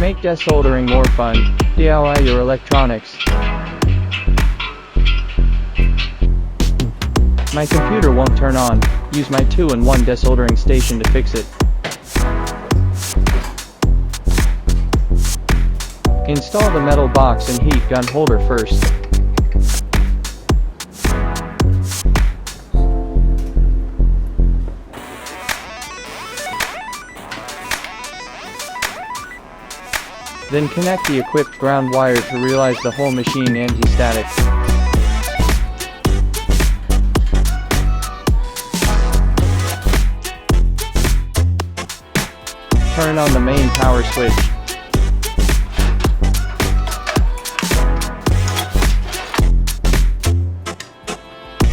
Make desoldering more fun. DIY your electronics. My computer won't turn on. Use my 2-in-1 desoldering station to fix it. Install the metal box and heat gun holder first. Then connect the equipped ground wire to realize the whole machine anti-static. Turn on the main power switch.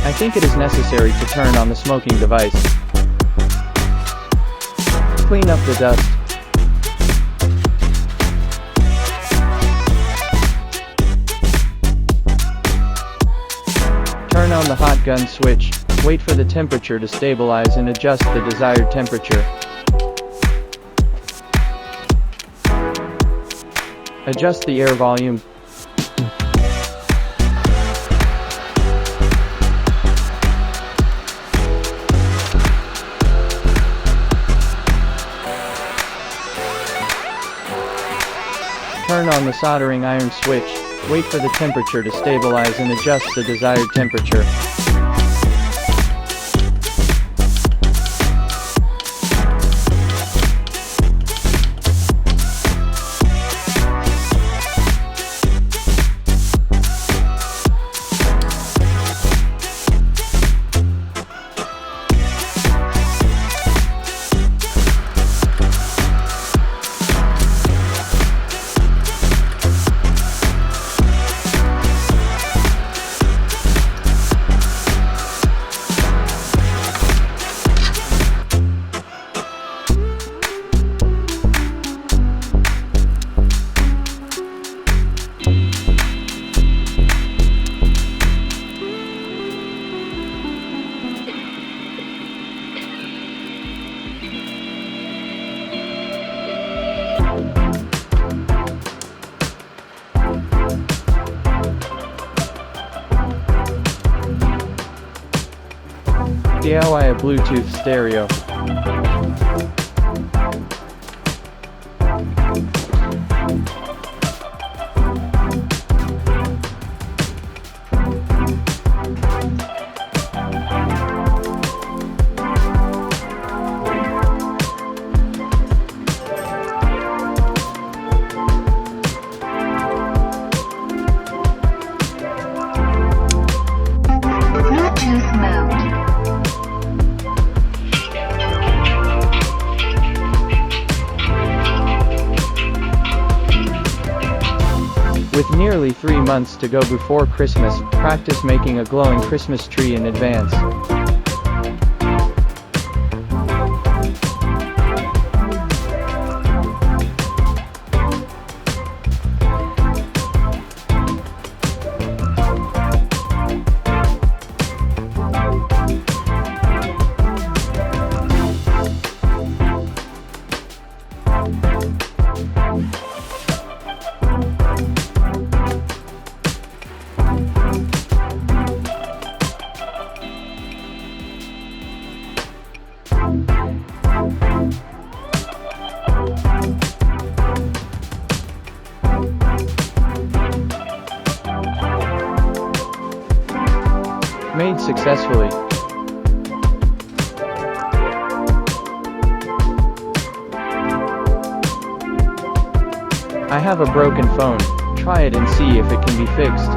I think it is necessary to turn on the smoking device. Clean up the dust. Turn on the hot gun switch. Wait for the temperature to stabilize and adjust the desired temperature. Adjust the air volume. Turn on the soldering iron switch. Wait for the temperature to stabilize and adjust the desired temperature. DIY a Bluetooth stereo. Bluetooth mode. With nearly 3 months to go before Christmas, practice making a glowing Christmas tree in advance. Made successfully. I have a broken phone. Try it and see if it can be fixed.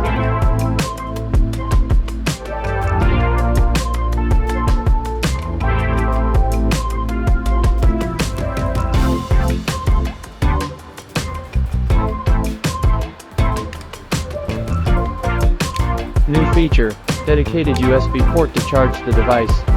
New feature. Dedicated USB port to charge the device.